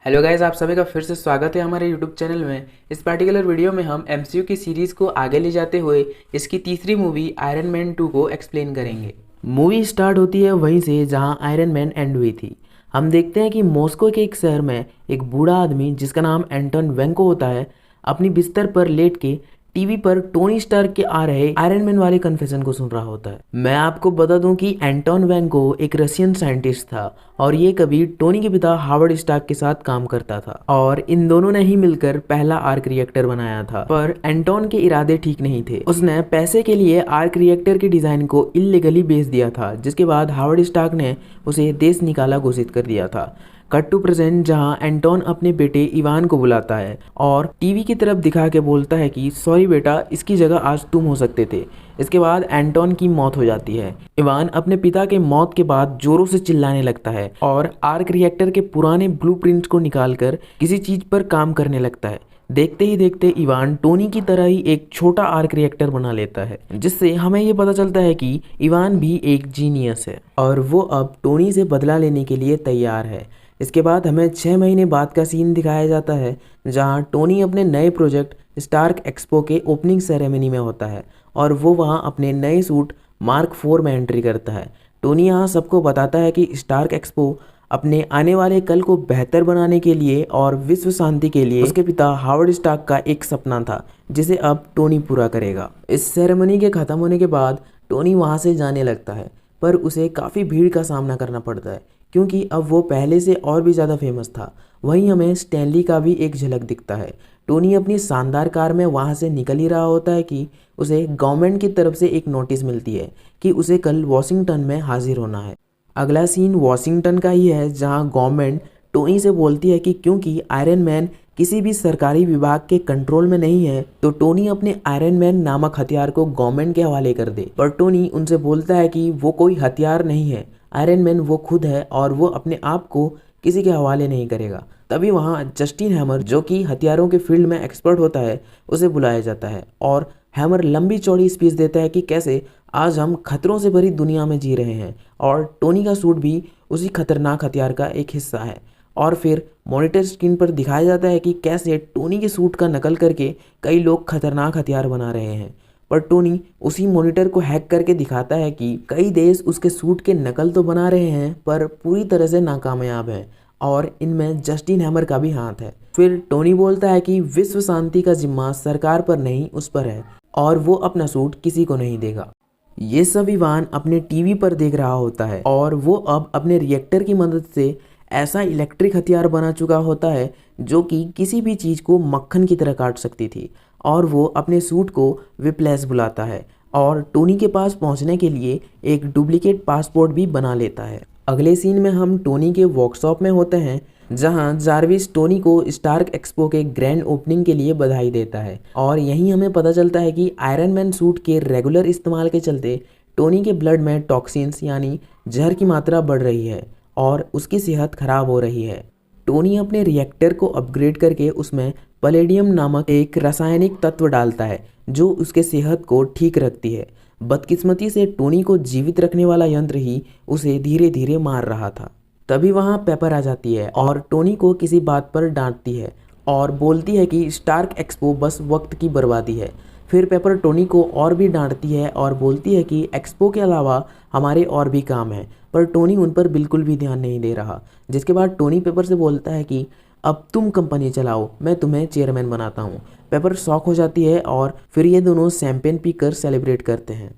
Hello guys, आप सभी का फिर से स्वागत है हमारे यूट्यूब चैनल में। इस पर्टिकुलर वीडियो में हम एमसीयू की सीरीज़ को आगे ले जाते हुए इसकी तीसरी मूवी आयरन मैन 2 को एक्सप्लेन करेंगे। मूवी स्टार्ट होती है वहीं से जहां आयरन मैन एंड हुई थी। हम देखते हैं कि मॉस्को के एक शहर में एक बूढ़ा आदमी जिसका नाम एंटोन वेंको होता है अपनी बिस्तर पर लेट के टीवी पर टोनी स्टार्क के आ रहे आयरन मैन वाले कन्फेशन को सुन रहा होता है। मैं आपको बता दूं कि एंटोन वेंको एक रशियन साइंटिस्ट था और ये कभी टोनी के पिता हार्वर्ड स्टार्क के साथ काम करता था और इन दोनों ने ही मिलकर पहला आर्क रिएक्टर बनाया था। पर एंटोन के इरादे ठीक नहीं थे। उसने पैसे के लिए आर्क रिएक्टर के डिजाइन को इल्लीगली बेच दिया था, जिसके बाद हार्वर्ड स्टार्क ने उसे देश निकाला घोषित कर दिया था। कट टू प्रेजेंट जहां एंटोन अपने बेटे इवान को बुलाता है और टीवी की तरफ दिखा के बोलता है कि सॉरी बेटा, इसकी जगह आज तुम हो सकते थे। इसके बाद एंटोन की मौत हो जाती है। इवान अपने पिता के मौत के बाद जोरों से चिल्लाने लगता है और आर्क रिएक्टर के पुराने ब्लूप्रिंट्स को निकालकर किसी चीज पर काम करने लगता है। देखते ही देखते इवान टोनी की तरह ही एक छोटा आर्क रिएक्टर बना लेता है, जिससे हमें ये पता चलता है कि इवान भी एक जीनियस है और वो अब टोनी से बदला लेने के लिए तैयार है। इसके बाद हमें 6 महीने बाद का सीन दिखाया जाता है जहां टोनी अपने नए प्रोजेक्ट स्टार्क एक्सपो के ओपनिंग सेरेमनी में होता है और वो वहां अपने नए सूट मार्क 4 में एंट्री करता है। टोनी यहाँ सबको बताता है कि स्टार्क एक्सपो अपने आने वाले कल को बेहतर बनाने के लिए और विश्व शांति के लिए उसके पिता हार्वर्ड स्टार्क का एक सपना था, जिसे अब टोनी पूरा करेगा। इस सेरेमनी के खत्म होने के बाद टोनी वहां से जाने लगता है, पर उसे काफ़ी भीड़ का सामना करना पड़ता है क्योंकि अब वो पहले से और भी ज़्यादा फेमस था। वहीं हमें स्टैनली का भी एक झलक दिखता है। टोनी अपनी शानदार कार में वहाँ से निकल ही रहा होता है कि उसे गवर्नमेंट की तरफ से एक नोटिस मिलती है कि उसे कल वॉशिंगटन में हाजिर होना है। अगला सीन वॉशिंगटन का ही है जहाँ गवर्नमेंट टोनी से बोलती है कि क्योंकि आयरन मैन किसी भी सरकारी विभाग के कंट्रोल में नहीं है तो टोनी अपने आयरन मैन नामक हथियार को गवर्नमेंट के हवाले कर दे। पर टोनी उनसे बोलता है कि वो कोई हथियार नहीं है, आयरन मैन वो खुद है और वो अपने आप को किसी के हवाले नहीं करेगा। तभी वहाँ जस्टिन हैमर, जो कि हथियारों के फील्ड में एक्सपर्ट होता है, उसे बुलाया जाता है और हैमर लंबी चौड़ी स्पीच देता है कि कैसे आज हम खतरों से भरी दुनिया में जी रहे हैं और टोनी का सूट भी उसी खतरनाक हथियार का एक हिस्सा है। और फिर मॉनिटर स्क्रीन पर दिखाया जाता है कि कैसे टोनी के सूट का नकल करके कई लोग खतरनाक हथियार बना रहे हैं। पर टोनी उसी मॉनिटर को हैक करके दिखाता है कि कई देश उसके सूट के नकल तो बना रहे हैं पर पूरी तरह से नाकामयाब हैं और इनमें जस्टिन हैमर का भी हाथ है। फिर टोनी बोलता है कि विश्व शांति का जिम्मा सरकार पर नहीं उस पर है और वो अपना सूट किसी को नहीं देगा। ये सब इवान अपने टीवी पर देख रहा होता है और वो अब अपने रिएक्टर की मदद से ऐसा इलेक्ट्रिक हथियार बना चुका होता है जो कि किसी भी चीज़ को मक्खन की तरह काट सकती थी। और वो अपने सूट को विप्लेस बुलाता है और टोनी के पास पहुंचने के लिए एक डुप्लीकेट पासपोर्ट भी बना लेता है। अगले सीन में हम टोनी के वर्कशॉप में होते हैं जहां जार्विस टोनी को स्टार्क एक्सपो के ग्रैंड ओपनिंग के लिए बधाई देता है और यहीं हमें पता चलता है कि आयरन मैन सूट के रेगुलर इस्तेमाल के चलते टोनी के ब्लड में टॉक्सिन्स यानी जहर की मात्रा बढ़ रही है और उसकी सेहत खराब हो रही है। टोनी अपने रिएक्टर को अपग्रेड करके उसमें पैलेडियम नामक एक रासायनिक तत्व डालता है जो उसके सेहत को ठीक रखती है। बदकिस्मती से टोनी को जीवित रखने वाला यंत्र ही उसे धीरे धीरे मार रहा था। तभी वहाँ पेपर आ जाती है और टोनी को किसी बात पर डांटती है और बोलती है कि स्टार्क एक्सपो बस वक्त की बर्बादी है। फिर पेपर टोनी को और भी डांटती है और बोलती है कि एक्सपो के अलावा हमारे और भी काम हैं, पर टोनी उन पर बिल्कुल भी ध्यान नहीं दे रहा। जिसके बाद टोनी पेपर से बोलता है कि अब तुम कंपनी चलाओ, मैं तुम्हें चेयरमैन बनाता हूँ। पेपर शॉक हो जाती है और फिर ये दोनों शैंपेन पीकर सेलिब्रेट करते हैं।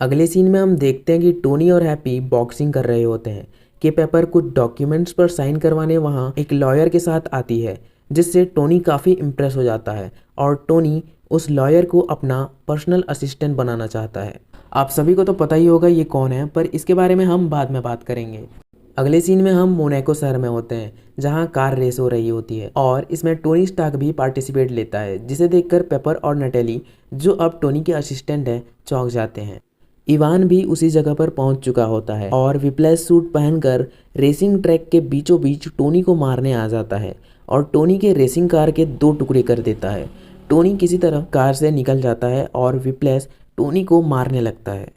अगले सीन में हम देखते हैं कि टोनी और हैप्पी बॉक्सिंग कर रहे होते हैं कि पेपर कुछ डॉक्यूमेंट्स पर साइन करवाने वहाँ एक लॉयर के साथ आती है, जिससे टोनी काफ़ी इम्प्रेस हो जाता है और टोनी उस लॉयर को अपना पर्सनल असिस्टेंट बनाना चाहता है। आप सभी को तो पता ही होगा ये कौन है, पर इसके बारे में हम बाद में बात करेंगे। अगले सीन में हम मोनाको शहर में होते हैं जहां कार रेस हो रही होती है और इसमें टोनी स्टार्क भी पार्टिसिपेट लेता है, जिसे देखकर पेपर और नटेली, जो अब टोनी के असिस्टेंट है, चौंक जाते हैं। इवान भी उसी जगह पर पहुंच चुका होता है और विप्लेस सूट पहनकर रेसिंग ट्रैक के बीचों बीच टोनी को मारने आ जाता है और टोनी के रेसिंग कार के 2 टुकड़े कर देता है। टोनी किसी तरह कार से निकल जाता है और विप्लेस टोनी को मारने लगता है।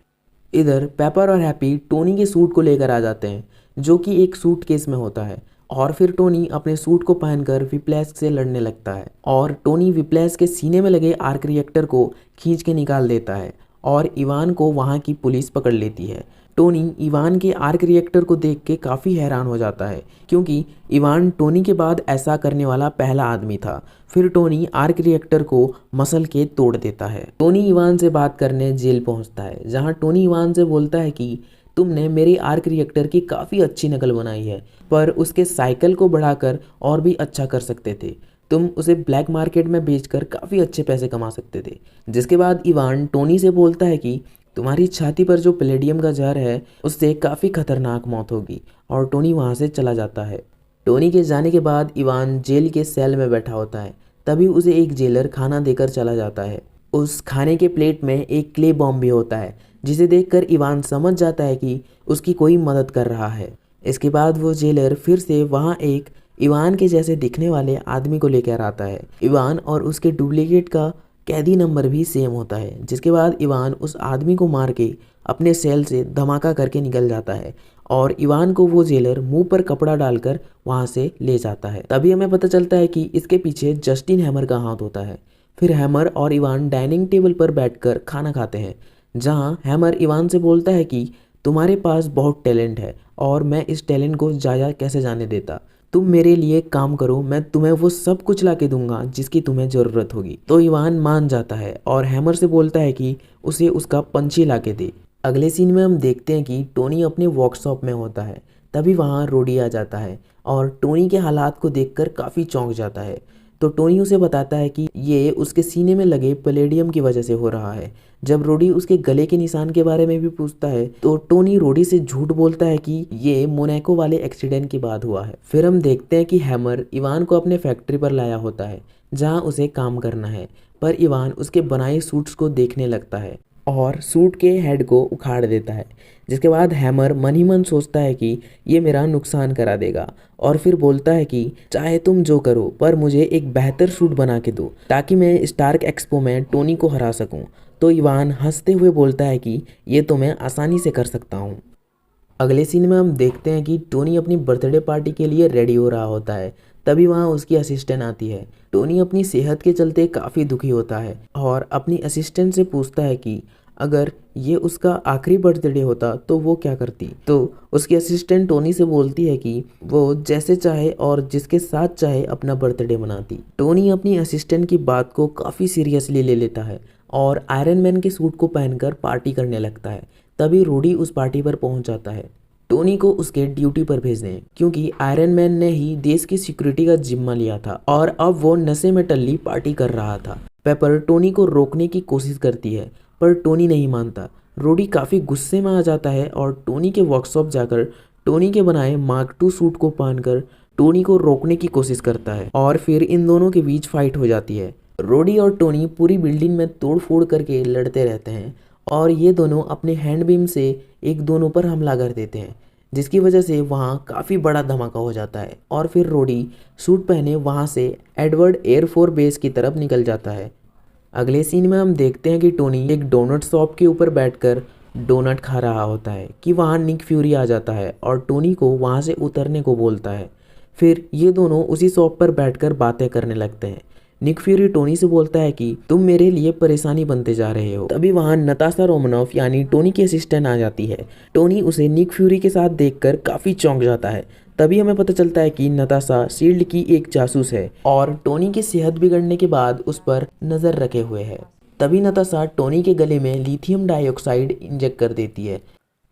इधर पेपर और हैप्पी टोनी के सूट को लेकर आ जाते हैं जो कि एक सूटकेस में होता है और फिर टोनी अपने सूट को पहनकर विप्लैश से लड़ने लगता है और टोनी विप्लैश के सीने में लगे आर्क रिएक्टर को खींच के निकाल देता है और इवान को वहाँ की पुलिस पकड़ लेती है। टोनी इवान के आर्क रिएक्टर को देख के काफ़ी हैरान हो जाता है क्योंकि इवान टोनी के बाद ऐसा करने वाला पहला आदमी था। फिर टोनी आर्क रिएक्टर को मसल के तोड़ देता है। टोनी इवान से बात करने जेल पहुंचता है जहां टोनी इवान से बोलता है कि तुमने मेरे आर्क रिएक्टर की काफ़ी अच्छी नकल बनाई है, पर उसके साइकिल को बढ़ाकर और भी अच्छा कर सकते थे। तुम उसे ब्लैक मार्केट में बेचकर काफ़ी अच्छे पैसे कमा सकते थे। जिसके बाद इवान टोनी से बोलता है कि तुम्हारी छाती पर जो पैलेडियम का जहर है उससे काफ़ी खतरनाक मौत होगी, और टोनी वहाँ से चला जाता है। टोनी के जाने के बाद इवान जेल के सेल में बैठा होता है। तभी उसे एक जेलर खाना देकर चला जाता है। उस खाने के प्लेट में एक क्ले बॉम्ब भी होता है, जिसे देखकर इवान समझ जाता है कि उसकी कोई मदद कर रहा है। इसके बाद वो जेलर फिर से वहाँ एक इवान के जैसे दिखने वाले आदमी को लेकर आता है। इवान और उसके डुप्लीकेट का कैदी नंबर भी सेम होता है। जिसके बाद इवान उस आदमी को मार के अपने सेल से धमाका करके निकल जाता है और इवान को वो जेलर मुंह पर कपड़ा डालकर वहाँ से ले जाता है। तभी हमें पता चलता है कि इसके पीछे जस्टिन हैमर का हाथ होता है। फिर हैमर और इवान डाइनिंग टेबल पर बैठकर खाना खाते हैं, जहाँ हैमर इवान से बोलता है कि तुम्हारे पास बहुत टैलेंट है और मैं इस टैलेंट को जाया कैसे जाने देता। तुम मेरे लिए काम करो, मैं तुम्हें वो सब कुछ ला के दूंगा जिसकी तुम्हें ज़रूरत होगी। तो इवान मान जाता है और हैमर से बोलता है कि उसे उसका पंछी ला के दे। अगले सीन में हम देखते हैं कि टोनी अपने वर्कशॉप में होता है। तभी वहाँ रोडी आ जाता है और टोनी के हालात को देखकर काफ़ी चौंक जाता है। तो टोनी उसे बताता है कि ये उसके सीने में लगे पैलेडियम की वजह से हो रहा है। जब रोडी उसके गले के निशान के बारे में भी पूछता है तो टोनी रोडी से झूठ बोलता है कि ये मोनाको वाले एक्सीडेंट के बाद हुआ है। फिर हम देखते हैं कि हैमर इवान को अपने फैक्ट्री पर लाया होता है जहां उसे काम करना है, पर इवान उसके बनाए सूट्स को देखने लगता है और सूट के हेड को उखाड़ देता है। जिसके बाद हैमर मन ही मन सोचता है कि ये मेरा नुकसान करा देगा और फिर बोलता है कि चाहे तुम जो करो पर मुझे एक बेहतर सूट बना के दो ताकि मैं स्टार्क एक्सपो में टोनी को हरा सकूं। तो इवान हंसते हुए बोलता है कि ये तो मैं आसानी से कर सकता हूँ। अगले सीन में हम देखते हैं कि टोनी अपनी बर्थडे पार्टी के लिए रेडी हो रहा होता है। तभी वहाँ उसकी असिस्टेंट आती है। टोनी अपनी सेहत के चलते काफ़ी दुखी होता है और अपनी असिस्टेंट से पूछता है कि अगर ये उसका आखिरी बर्थडे होता तो वो क्या करती। तो उसकी असिस्टेंट टोनी से बोलती है कि वो जैसे चाहे और जिसके साथ चाहे अपना बर्थडे मनाती। टोनी अपनी असिस्टेंट की बात को काफ़ी सीरियसली ले लेता है और आयरन मैन के सूट को पहनकर पार्टी करने लगता है। तभी रोडी उस पार्टी पर पहुंच जाता है। टोनी को उसके ड्यूटी पर भेज दें क्योंकि आयरन मैन ने ही देश की सिक्योरिटी का जिम्मा लिया था और अब वो नशे में टल्ली पार्टी कर रहा था। पेपर टोनी को रोकने की कोशिश करती है पर टोनी नहीं मानता। रोडी काफ़ी गुस्से में आ जाता है और टोनी के वर्कशॉप जाकर टोनी के बनाए मार्क II सूट को पहनकर टोनी को रोकने की कोशिश करता है और फिर इन दोनों के बीच फाइट हो जाती है। रोडी और टोनी पूरी बिल्डिंग में तोड़ फोड़ करके लड़ते रहते हैं और ये दोनों अपने हैंड बीम से एक दोनों पर हमला कर देते हैं, जिसकी वजह से वहाँ काफ़ी बड़ा धमाका हो जाता है और फिर रोडी सूट पहने वहाँ से एडवर्ड एयरफोर्स बेस की तरफ निकल जाता है। अगले सीन में हम देखते हैं कि टोनी एक डोनट शॉप के ऊपर बैठकर डोनट खा रहा होता है कि वहाँ निक फ्यूरी आ जाता है और टोनी को वहाँ से उतरने को बोलता है। फिर ये दोनों उसी शॉप पर बैठकर बातें करने लगते हैं। निक फ्यूरी टोनी से बोलता है कि तुम मेरे लिए परेशानी बनते जा रहे हो। तभी वहाँ नताशा रोमनॉफ यानी टोनी की असिस्टेंट आ जाती है। टोनी उसे निक फ्यूरी के साथ देखकर काफ़ी चौंक जाता है। तभी हमें पता चलता है कि नताशा शील्ड की एक जासूस है और टोनी की सेहत बिगड़ने के बाद उस पर नज़र रखे हुए है। तभी नताशा टोनी के गले में लिथियम डाइऑक्साइड इंजेक्ट कर देती है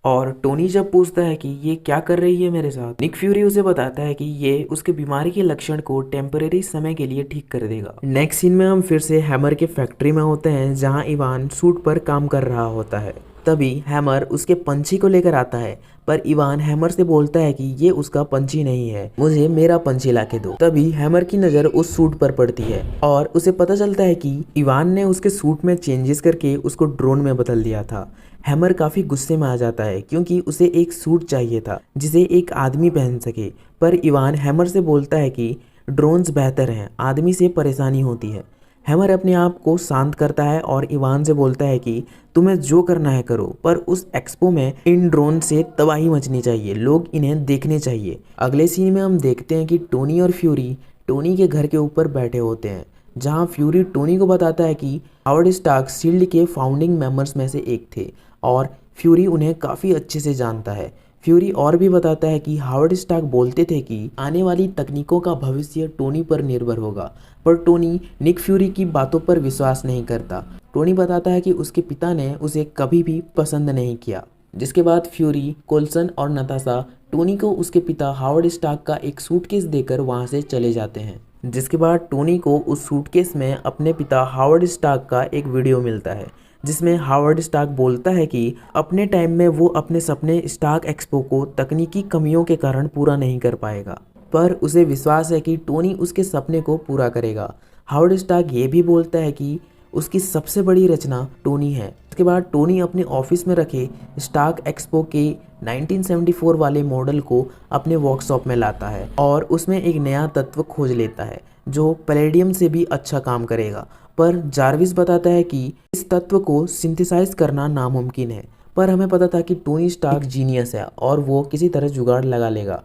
और टोनी जब पूछता है कि ये क्या कर रही है मेरे साथ, निक फ्यूरी उसे बताता है कि ये उसके बीमारी के लक्षण को टेम्परेरी समय के लिए ठीक कर देगा। नेक्स्ट सीन में हम फिर से हैमर के फैक्ट्री में होते हैं जहां इवान सूट पर काम कर रहा होता है। तभी हैमर उसके पंछी को लेकर आता है पर इवान हैमर से बोलता है कि ये उसका पंछी नहीं है, मुझे मेरा पंछी लाके दो। तभी हैमर की नज़र उस सूट पर पड़ती है और उसे पता चलता है कि इवान ने उसके सूट में चेंजेस करके उसको ड्रोन में बदल दिया था। हैमर काफ़ी गुस्से में आ जाता है क्योंकि उसे एक सूट चाहिए था जिसे एक आदमी पहन सके, पर इवान हैमर से बोलता है कि ड्रोन्स बेहतर हैं, आदमी से परेशानी होती है। हैमर अपने आप को शांत करता है और इवान से बोलता है कि तुम्हें जो करना है करो, पर उस एक्सपो में इन ड्रोन से तबाही मचनी चाहिए, लोग इन्हें देखने चाहिए। अगले सीन में हम देखते हैं कि टोनी और फ्यूरी टोनी के घर के ऊपर बैठे होते हैं, जहां फ्यूरी टोनी को बताता है कि हावर्ड स्टार्क शील्ड के फाउंडिंग मेंबर्स में से एक थे और फ्यूरी उन्हें काफ़ी अच्छे से जानता है। फ्यूरी और भी बताता है कि हावर्ड स्टार्क बोलते थे कि आने वाली तकनीकों का भविष्य टोनी पर निर्भर होगा, पर टोनी निक फ्यूरी की बातों पर विश्वास नहीं करता। टोनी बताता है कि उसके पिता ने उसे कभी भी पसंद नहीं किया। जिसके बाद फ्यूरी, कोल्सन और नताशा टोनी को उसके पिता हावर्ड स्टार्क का एक सूटकेस देकर वहां से चले जाते हैं। जिसके बाद टोनी को उस सूटकेस में अपने पिता हावर्ड स्टार्क का एक वीडियो मिलता है, जिसमें हावर्ड स्टार्क बोलता है कि अपने टाइम में वो अपने सपने स्टार्क एक्सपो को तकनीकी कमियों के कारण पूरा नहीं कर पाएगा, पर उसे विश्वास है कि टोनी उसके सपने को पूरा करेगा। हावर्ड स्टार्क ये भी बोलता है कि उसकी सबसे बड़ी रचना टोनी है। इसके बाद टोनी अपने ऑफिस में रखे स्टार्क एक्सपो के 1974 वाले मॉडल को अपने वर्कशॉप में लाता है और उसमें एक नया तत्व खोज लेता है जो पैलेडियम से भी अच्छा काम करेगा, पर जार्विस बताता है कि इस तत्व को सिंथेसाइज करना नामुमकिन है। पर हमें पता था कि टोनी स्टार्क जीनियस है और वो किसी तरह जुगाड़ लगा लेगा।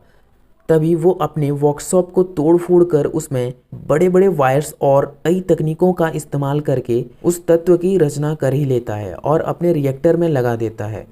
तभी वो अपने वर्कशॉप को तोड़ फोड़ कर उसमें बड़े बड़े वायर्स और कई तकनीकों का इस्तेमाल करके उस तत्व की रचना कर ही लेता है और अपने रिएक्टर में लगा देता है।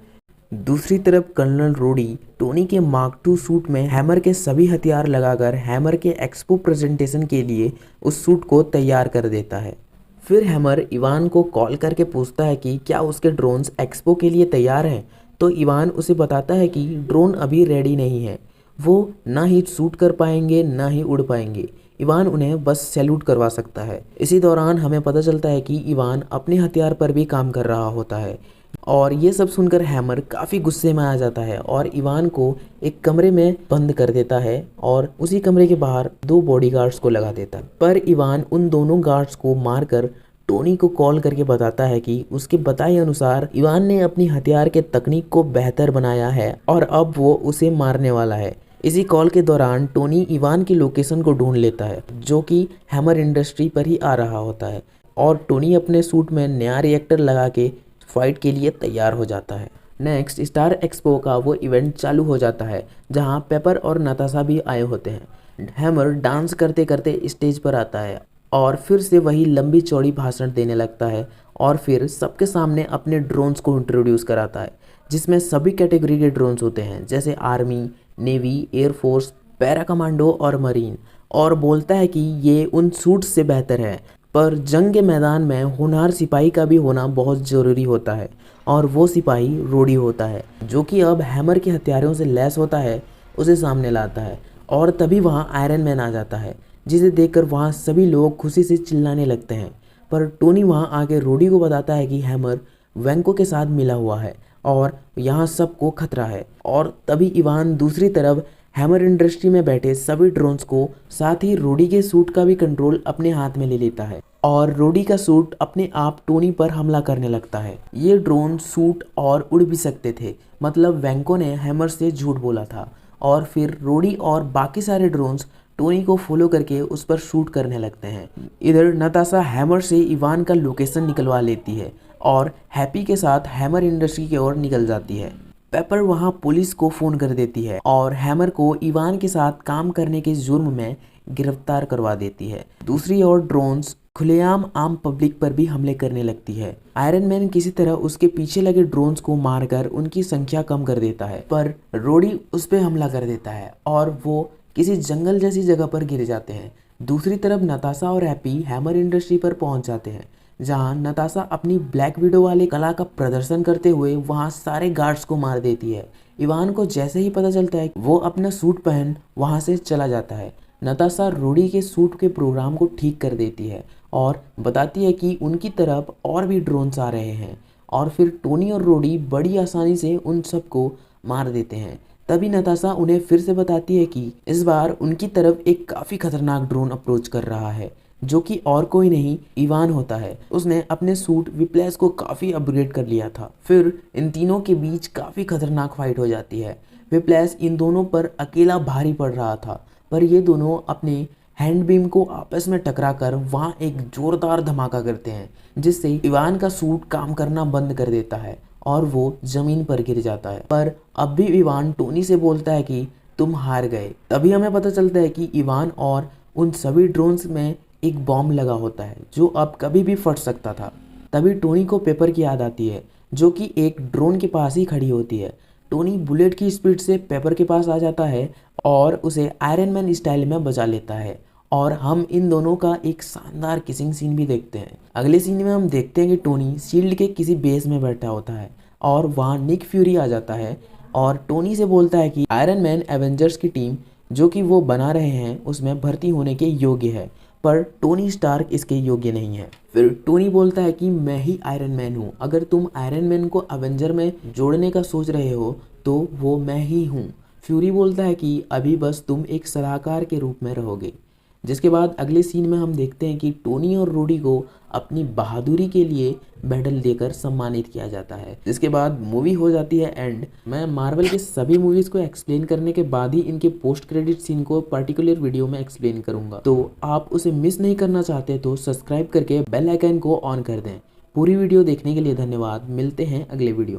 दूसरी तरफ कर्नल रोडी टोनी के मार्क II सूट में हैमर के सभी हथियार लगाकर हैमर के एक्सपो प्रेजेंटेशन के लिए उस सूट को तैयार कर देता है। फिर हैमर इवान को कॉल करके पूछता है कि क्या उसके ड्रोन्स एक्सपो के लिए तैयार हैं, तो इवान उसे बताता है कि ड्रोन अभी रेडी नहीं है, वो ना ही शूट कर पाएंगे ना ही उड़ पाएंगे। इवान उन्हें बस सैल्यूट करवा सकता है। इसी दौरान हमें पता चलता है कि इवान अपने हथियार पर भी काम कर रहा होता है और ये सब सुनकर हैमर काफ़ी गुस्से में आ जाता है और इवान को एक कमरे में बंद कर देता है और उसी कमरे के बाहर 2 बॉडीगार्ड्स को लगा देता है। पर इवान उन दोनों गार्ड्स को मारकर टोनी को कॉल करके बताता है कि उसके बताए अनुसार इवान ने अपनी हथियार के तकनीक को बेहतर बनाया है और अब वो उसे मारने वाला है। इसी कॉल के दौरान टोनी इवान की लोकेशन को ढूंढ लेता है जो कि हैमर इंडस्ट्री पर ही आ रहा होता है और टोनी अपने सूट में नया रिएक्टर लगा के फाइट के लिए तैयार हो जाता है। नेक्स्ट स्टार एक्सपो का वो इवेंट चालू हो जाता है जहां पेपर और नताशा भी आए होते हैं। हैमर डांस करते करते स्टेज पर आता है और फिर से वही लंबी चौड़ी भाषण देने लगता है और फिर सबके सामने अपने ड्रोन्स को इंट्रोड्यूस कराता है, जिसमें सभी कैटेगरी के ड्रोन्स होते हैं जैसे army, navy, air force, para commando और मरीन, और बोलता है कि ये उन सूट्स से बेहतर है, पर जंग के मैदान में होनहार सिपाही का भी होना बहुत ज़रूरी होता है और वो सिपाही रोडी होता है जो कि अब हैमर के हथियारों से लैस होता है, उसे सामने लाता है और तभी वहाँ आयरन मैन आ जाता है, जिसे देखकर वहाँ सभी लोग खुशी से चिल्लाने लगते हैं। पर टोनी वहाँ आके रोडी को बताता है कि हैमर वैंको के साथ मिला हुआ है और यहाँ सबको खतरा है। और तभी इवान दूसरी तरफ हैमर इंडस्ट्री में बैठे सभी ड्रोन्स को साथ ही रोडी के सूट का भी कंट्रोल अपने हाथ में ले लेता है और रोडी का सूट अपने आप टोनी पर हमला करने लगता है। ये ड्रोन सूट और उड़ भी सकते थे, मतलब वैंको ने हैमर से झूठ बोला था। और फिर रोडी और बाकी सारे ड्रोन्स टोनी को फॉलो करके उस पर शूट करने लगते हैं। इधर नताशा हैमर से इवान का लोकेशन निकलवा लेती है और हैप्पी के साथ हैमर इंडस्ट्री की ओर निकल जाती है। पेपर वहां पुलिस को फोन कर देती है और हैमर को इवान के साथ काम करने के जुर्म में गिरफ्तार करवा देती है। दूसरी ओर ड्रोन्स खुलेआम आम पब्लिक पर भी हमले करने लगती है। आयरन मैन किसी तरह उसके पीछे लगे ड्रोन्स को मारकर उनकी संख्या कम कर देता है, पर रोडी उस पर हमला कर देता है और वो किसी जंगल जैसी जगह पर गिर जाते हैं। दूसरी तरफ नताशा और हैप्पी हैमर इंडस्ट्री पर पहुंच जाते हैं, जहां नताशा अपनी ब्लैक विडो वाले कला का प्रदर्शन करते हुए वहां सारे गार्ड्स को मार देती है। इवान को जैसे ही पता चलता है वो अपना सूट पहन वहां से चला जाता है। नताशा रोडी के सूट के प्रोग्राम को ठीक कर देती है और बताती है कि उनकी तरफ और भी ड्रोन्स आ रहे हैं और फिर टोनी और रोडी बड़ी आसानी से उन सबको मार देते हैं। तभी नताशा उन्हें फिर से बताती है कि इस बार उनकी तरफ एक काफ़ी खतरनाक ड्रोन अप्रोच कर रहा है, जो कि और कोई नहीं इवान होता है। उसने अपने सूट विप्लेस को काफ़ी अपग्रेड कर लिया था। फिर इन तीनों के बीच काफ़ी खतरनाक फाइट हो जाती है। विप्लेस इन दोनों पर अकेला भारी पड़ रहा था, पर ये दोनों अपने हैंड बीम को आपस में टकराकर वहाँ एक जोरदार धमाका करते हैं, जिससे इवान का सूट काम करना बंद कर देता है और वो जमीन पर गिर जाता है। पर अब भी इवान टोनी से बोलता है कि तुम हार गए। तभी हमें पता चलता है कि इवान और उन सभी ड्रोन्स में एक बॉम्ब लगा होता है जो अब कभी भी फट सकता था। तभी टोनी को पेपर की याद आती है जो कि एक ड्रोन के पास ही खड़ी होती है। टोनी बुलेट की स्पीड से पेपर के पास आ जाता है और उसे आयरन मैन स्टाइल में बचा लेता है और हम इन दोनों का एक शानदार किसिंग सीन भी देखते हैं। अगले सीन में हम देखते हैं कि टोनी शील्ड के किसी बेस में बैठा होता है और वहाँ निक फ्यूरी आ जाता है और टोनी से बोलता है कि आयरन मैन एवेंजर्स की टीम जो कि वो बना रहे हैं उसमें भर्ती होने के योग्य है, पर टोनी स्टार्क इसके योग्य नहीं है। फिर टोनी बोलता है कि मैं ही आयरन मैन हूँ, अगर तुम आयरन मैन को अवेंजर में जोड़ने का सोच रहे हो तो वो मैं ही हूँ। फ्यूरी बोलता है कि अभी बस तुम एक सलाहकार के रूप में रहोगे। जिसके बाद अगले सीन में हम देखते हैं कि टोनी और रूडी को अपनी बहादुरी के लिए मेडल देकर सम्मानित किया जाता है। जिसके बाद मूवी हो जाती है एंड। मैं मार्वल के सभी मूवीज़ को एक्सप्लेन करने के बाद ही इनके पोस्ट क्रेडिट सीन को पर्टिकुलर वीडियो में एक्सप्लेन करूंगा, तो आप उसे मिस नहीं करना चाहते तो सब्सक्राइब करके बेल आइकन को ऑन कर दें। पूरी वीडियो देखने के लिए धन्यवाद। मिलते हैं अगले वीडियो।